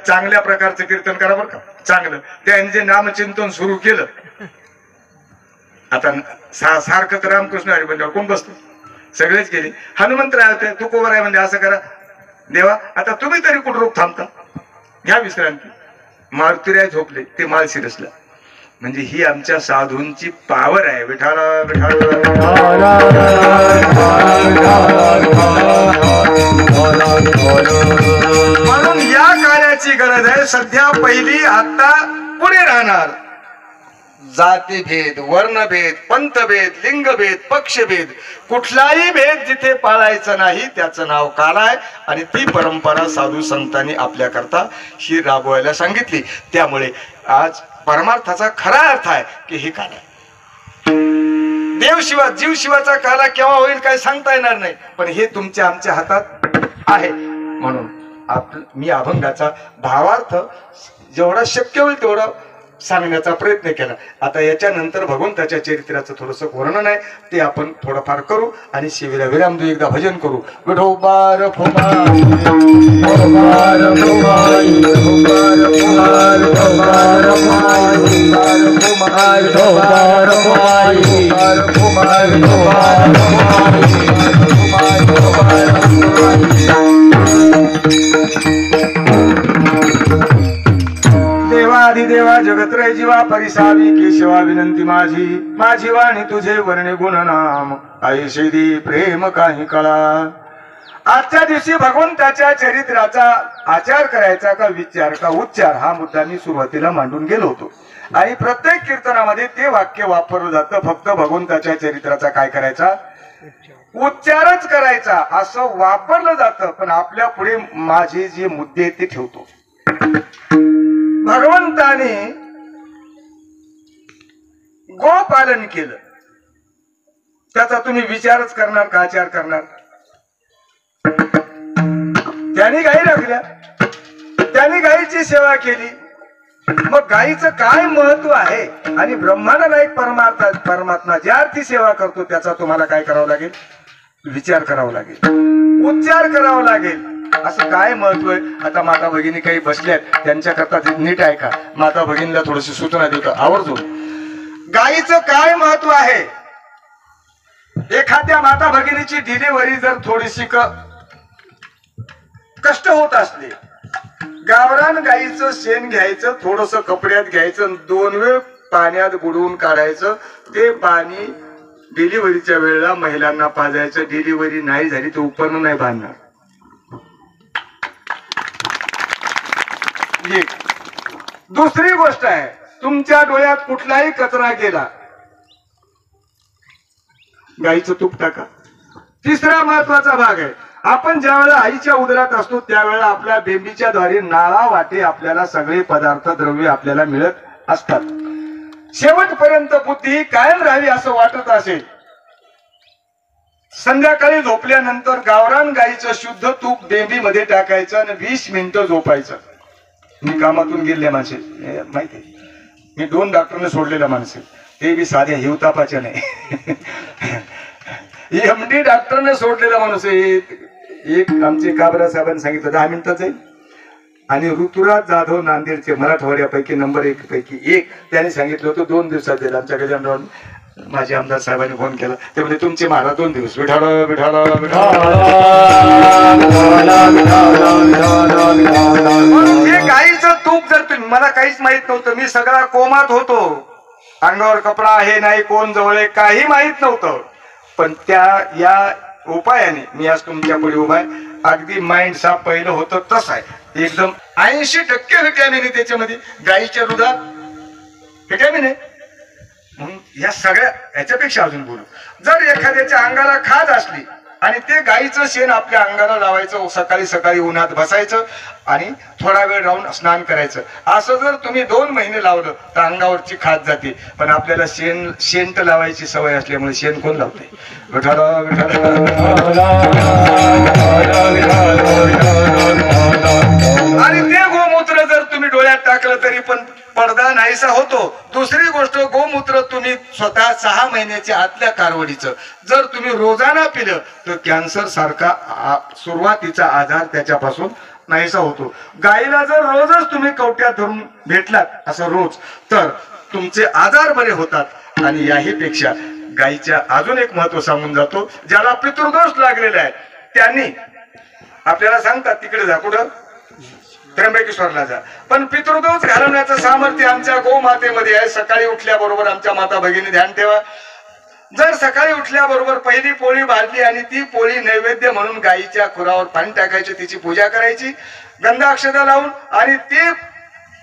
चांगल्या प्रकारचं कीर्तन करा बरं का, चांगलं. त्यांनी जे नामचिंतन सुरू केलं, आता सारखं रामकृष्ण हरी म्हणल्यावर कोण बसतो? सगळेच गेले. हनुमंतराय होते, तू कोवर आहे म्हणजे असं करा देवा, आता तुम्ही तरी कुठं रोग थांबता, घ्या विश्रांती. मारुतीराय झोपले, ते माळशिरसला. म्हणजे ही आमच्या साधूंची पावर आहे. विठाला म्हणून या कार्याची गरज आहे सध्या. पहिली आता पुढे राहणार. जातीभेद, वर्णभेद, पंथभेद, लिंगभेद, पक्षभेद, कुठलाही भेद जिथे पाळायचा नाही त्याचं नाव काल आहे. आणि ती परंपरा साधू संतांनी आपल्याकरता ही राबवायला सांगितली. त्यामुळे आज परमार्थाचा खरा अर्थ आहे की हे काल आहे. देवशिवा जीवशिवाचा काला केव्हा होईल काय सांगता येणार नाही, पण हे तुमच्या आमच्या हातात आहे. म्हणून मी अभंगाचा भावार्थ जेवढा शक्य होईल तेवढा सांगण्याचा प्रयत्न केला. आता याच्यानंतर भगवंताच्या चरित्राचं थोडंसं वर्णन आहे, ते आपण थोडंफार करू आणि शिवेला विराम देऊ. एकदा भजन करू. विठोबार फुमार देवा जगत्रय जीवा परिसावी केशवा विनंती माझी. माझी वाणी तुझे वर्णे गुणनाम ऐशेदी प्रेम काही कळा. आजच्या दिवशी भगवंताच्या चरित्राचा आचार करायचा का विचार का उच्चार, हा मुद्दा मी सुरुवातीला मांडून गेलो होतो. आणि प्रत्येक कीर्तनामध्ये ते वाक्य वापरलं जातं, फक्त भगवंताच्या चरित्राचा काय करायचा, उच्चारच करायचा असं वापरलं जातं. पण आपल्या पुढे माझे जे मुद्दे ते ठेवतो. भगवंताने गोपालन केलं, त्याचा तुम्ही विचारच करणार का आचार करणार? त्यांनी गायी राखल्या, त्यांनी गायीची सेवा केली. मग गायीचं काय महत्व आहे? आणि ब्रह्मांडाला एक परमात्मा ज्या अर्थी सेवा करतो त्याचा तुम्हाला काय करावं लागेल, विचार करावा लागेल, उच्चार करावा लागेल. असं काय महत्व आहे? आता माता भगिनी काही बसल्यात, त्यांच्याकरता नीट ऐका. माता भगिनीला थोडीशी सूचना देतो आवर्जून. गायीचं काय महत्व आहे? एखाद्या माता भगिनीची डिलिव्हरी जर थोडीशी कष्ट होत असले, गावरान गायीचं शेण घ्यायचं, थोडस कपड्यात घ्यायचं, 2 वेळ पाण्यात बुडवून काढायचं. ते पाणी डिलिव्हरीच्या वेळेला महिलांना पाजायचं. डिलिव्हरी नाही झाली तर उपरण नाही बांधणार. दुसरी गोष्ट आहे, तुमच्या डोळ्यात कुठलाही कचरा गेला, गाईचं तूप टाका. तिसरा महत्वाचा भाग आहे, आपण ज्या वेळेला आईच्या उदरात असतो त्यावेळेला आपल्या बेंबीच्या द्वारे नाळा वाटे आपल्याला सगळे पदार्थ द्रव्य आपल्याला मिळत असतात. शेवटपर्यंत बुद्धी कायम राहावी असं वाटत असेल, संध्याकाळी झोपल्यानंतर गावरान गाईचं शुद्ध तूप बेंबीमध्ये टाकायचं आणि 20 मिनिटं झोपायचं. मी कामातून गेले माणसे माहिती, मी 2 डॉक्टरने सोडलेल्या माणसे, ते बी साध्या हिवतापाच्या नाही. MD डॉक्टरने सोडलेला माणूस. एक आमचे काबरा साहेबांनी सांगितलं 10 मिनिटात जाईल. आणि ऋतुराज जाधव नांदेडचे मराठवाड्यापैकी नंबर 1 पैकी एक, त्याने सांगितलं होतं 2 दिवसात जाईल. आमच्या गजानन माझे आमदार साहेबांनी फोन केला, ते म्हणजे तुमचे महाराज 2 दिवस. विठाला विठाला म्हणून हे गाईचं तूप जर तुम्ही, मला काहीच माहित नव्हतं, मी सगळा कोमात होतो, अंगावर कपडा आहे नाही, कोण जवळ आहे काही माहित नव्हतं. पण या उपायाने मी आज तुमच्या पुढे उभा आहे. अगदी माइंड साफ पहिलं होतं तसं आहे. एकदम 80% व्हिटॅमिन आहे त्याच्यामध्ये. गाईच्या दुधात व्हिटॅमिन आहे, या सगळ्या याच्यापेक्षा अजून बोलू, जर एखाद्याच्या अंगाला खाज असली आणि ते गाईचं शेण आपल्या अंगाला लावायचं, सकाळी सकाळी उन्हात बसायचं आणि थोडा वेळ राहून स्नान करायचं, असं जर तुम्ही 2 महिने लावलं तर अंगावरची खाज जाते. पण आपल्याला शेंट लावायची सवय असल्यामुळे शेण कोण लावते? आणि ते गोमूत्र जर तुम्ही डोळ्यात टाकलं तरी पण पडदा नाहीसा होतो. दुसरी गोष्ट, गोमूत्र तुम्ही स्वतः 6 महिन्याच्या आतल्या कारवडीचं जर तुम्ही रोजाना पिलं तर कॅन्सर सारखा सुरुवातीचा आजार त्याच्यापासून नाहीसा होतो. गाईला जर रोजच तुम्ही कवट्यात धरून भेटलात असं रोज, तर तुमचे आजार बरे होतात. आणि याहीपेक्षा गाईच्या अजून एक महत्व सांगून जातो. ज्याला पितृदोष लागलेला आहे त्यांनी आपल्याला सांगतात तिकडे जा, कुठं? त्र्यंबकेश्वरला जा. पण पितृदोष घालवण्याचं सामर्थ्य आमच्या गोमातेमध्ये आहे. सकाळी उठल्याबरोबर आमच्या माता भगिनी ध्यान ठेवा, जर सकाळी उठल्याबरोबर पहिली पोळी भाजली आणि ती पोळी नैवेद्य म्हणून गाईच्या खुरावर पाणी टाकायचे, तिची पूजा करायची गंधाक्षता लावून, आणि ती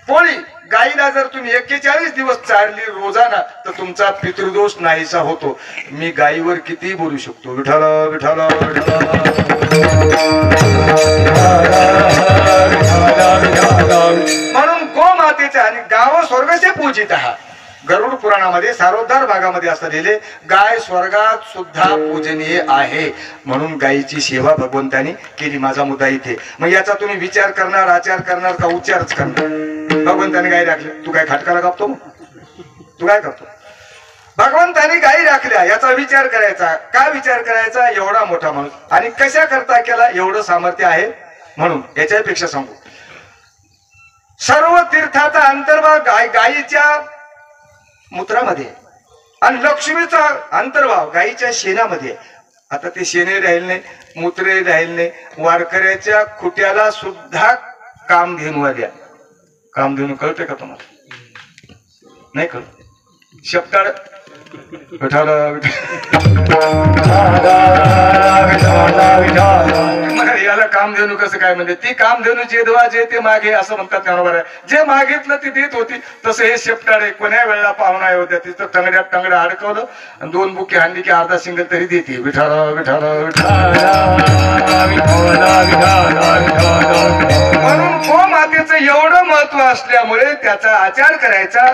पोळी गाईला जर तुम्ही 41 दिवस चारली रोजाना तर तुमचा पितृदोष नाहीसा होतो. मी गाईवर किती बोलू शकतो. विठ्ठल विठ्ठल म्हणून गोमातेच्या आणि गाव स्वर्गसे पूजित आहात. गरुड पुराणामध्ये सारोद्धार भागामध्ये असं लिहिले, गाय स्वर्गात सुद्धा पूजनीय आहे. म्हणून गायीची सेवा भगवंतानी केली. माझा मुद्दा इथे. मग याचा तुम्ही विचार करणार, आचार करणार का उच्चारच करणार? भगवंताने गाय राखल्या, तू काय खाटकाला कापतो? तू काय करतो? भगवंताने गायी राखल्या याचा विचार करायचा. का विचार करायचा? एवढा मोठा माणूस आणि कशा करता केला एवढं सामर्थ्य आहे. म्हणून याच्यापेक्षा सांगू, सर्व तीर्थाचा अंतर्भाव गायीच्या मूत्रामध्ये आणि लक्ष्मीचा अंतर्भाव गायीच्या शेणामध्ये. आता ते शेणे राहील नाही, मूत्रे राहील नाही. वारकऱ्याच्या खुट्याला सुद्धा कामधेनू आल्या. कामधेनू कळते का तुम्हाला? नाही कळत. शब्दाड याला कामधेनू कसं काय? म्हणजे ती कामधेनू जे देवा जे ते मागे असं म्हणतात. बरोबर आहे, जे मागितलं ती देत होती. तसं हे शेपटाडे कोण्या वेळेला पाहुणा होत्या तिथं टंगड्यात टंगड्या अडकवलं आणि 2 बुके हाणली की अर्धा सिंगल तरी देते. विठाल विठाल म्हणून गोमातेचं एवढं महत्व असल्यामुळे त्याचा आचार करायचा,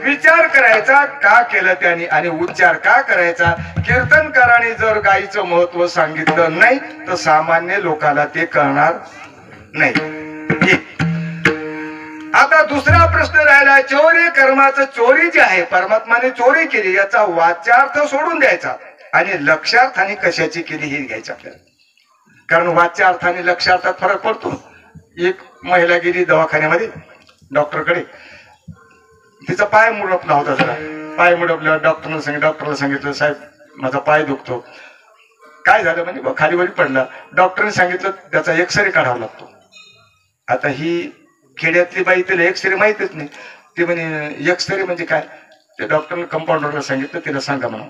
विचार करायचा का केलं त्याने आणि उच्चार का करायचा. कीर्तनकारांनी जर गायीचं महत्व सांगितलं नाही तर सामान्य लोकाला ते कळणार नाही. आता दुसरा प्रश्न राहिला, चोरी कर्माचं. चोरी जी आहे, परमात्माने चोरी केली याचा वाच्यार्थ सोडून द्यायचा आणि लक्षार्थाने कशाची केली हे घ्यायचं आपल्याला. कारण वाच्या अर्थाने लक्षार्थात फरक पडतो. एक महिला गेली दवाखान्यामध्ये डॉक्टरकडे, तिचा पाय मुडपला होता. जरा पाय मुडपल्यावर डॉक्टरला सांगितलं, साहेब माझा पाय दुखतो. काय झालं? म्हणजे खाली वरी पडला. डॉक्टरने सांगितलं त्याचा एक्सरे काढावा लागतो. आता ही खेड्यातली बाई, तिला एक्सरे माहितच नाही. ते म्हणे एक्सरे म्हणजे काय? ते डॉक्टरने कंपाऊंडरला सांगितलं, तिला सांगा म्हणून.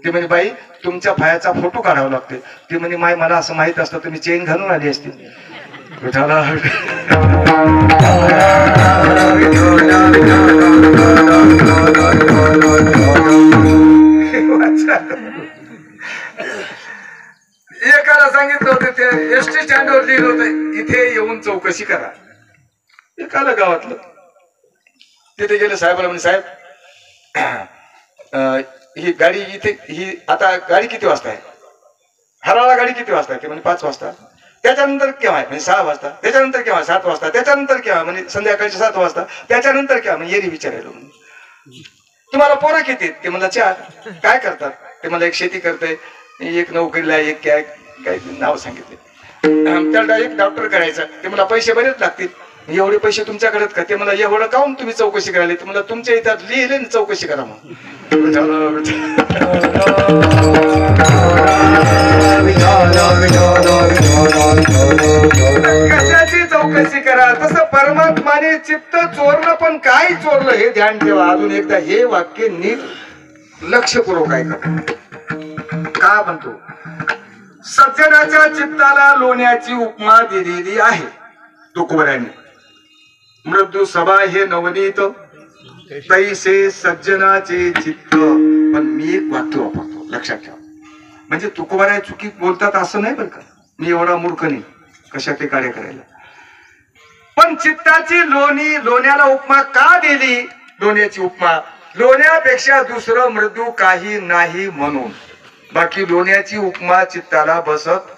ते म्हणे बाई तुमच्या पायाचा फोटो काढावा लागते. ते म्हणे माय मला असं माहित असतं तुम्ही चेन घालून आली असती. एकाला सांगितलं होतं, ते एसटी स्टँडवर लिहिलं होतं इथे येऊन चौकशी करा. एकाला गावातलं तिथे गेलं. साहेबाला म्हणे साहेब ही गाडी इथे, ही आता गाडी किती वाजता आहे? हराळा गाडी किती वाजता आहे? ते म्हणे 5 वाजता. त्याच्यानंतर केव्हा आहे? म्हणजे 6 वाजता. त्याच्यानंतर केव्हा? 7 वाजता. त्याच्यानंतर केव्हा? म्हणजे संध्याकाळचे 7 वाजता. त्याच्यानंतर केव्हा? म्हणजे येरी विचारायला. तुम्हाला पोरं किती? ते मला 4. काय करतात? ते मला एक शेती करते, एक नोकरीला, एक काय नाव सांगितले. त्याला एक डॉक्टर करायचं. ते मला पैसे बरेच लागतील. एवढे पैसे तुमच्याकडे का? ते मला एवढं काऊन तुम्ही चौकशी करायला? ते मला तुमच्या इथं लिहिले ना चौकशी करा म्हणून. कशाची चौकशी करा? तसं परमात्माने चित्त चोरलं, पण काय चोरलं हे ध्यान ठेवा. अजून एकदा हे वाक्य नीट लक्षपूर्वक ऐका. का म्हणतो? सज्जनाच्या चित्ताला लोण्याची उपमा दिलेली आहे तुकोबऱ्यांनी. मृत्यू सभा हे नवनीत तैसे सज्जनाचे चित्त पण मी एक वाक्य वापरतो, लक्षात ठेवा. म्हणजे तुकोबाराय चुकीत बोलतात असं नाही बरं का, मी एवढा मूर्ख नाही कशा ते कार्य करायला. पण चित्ताची लोणी, लोण्याला उपमा का दिली? लोण्याची उपमा, लोण्यापेक्षा दुसरं मृदू काही नाही म्हणून. बाकी लोण्याची उपमा चित्ताला बसत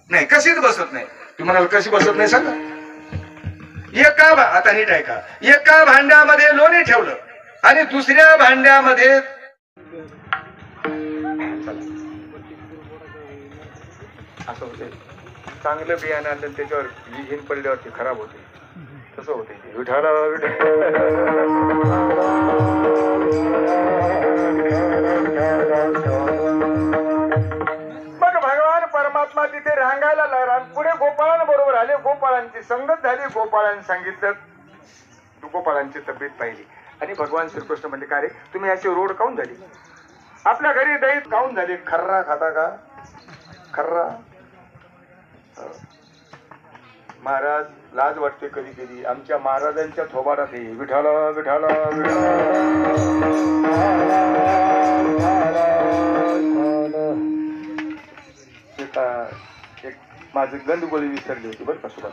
नाही, कशीच बसत नाही. तुम्हाला कशी बसत नाही सांगा. आता नीट ऐका, एका भांड्यामध्ये लोणी ठेवलं आणि दुसऱ्या भांड्यामध्ये असं होते, चांगलं बियाणं आणलं त्याच्यावर हिन पडल्यावरती खराब होते, तसं होते. विठाला मग भगवान परमात्मा तिथे रांगायला लागला. पुढे गोपाळांबरोबर आले, गोपाळांची संगत झाली. गोपाळांनी सांगितलं, गोपाळांची तब्येत पाहिली आणि भगवान श्रीकृष्ण म्हणजे काय रे, तुम्ही अशी रोड काऊन झाली? आपल्या घरी दही काऊन झाली? खर्रा खाता का? खर्रा. महाराज लाज वाटते कधी कधी, आमच्या महाराजांच्या थोबाडात हे विठाला विठाला एक माझी गंधगोळी विसरली होती बरं का सुभाष.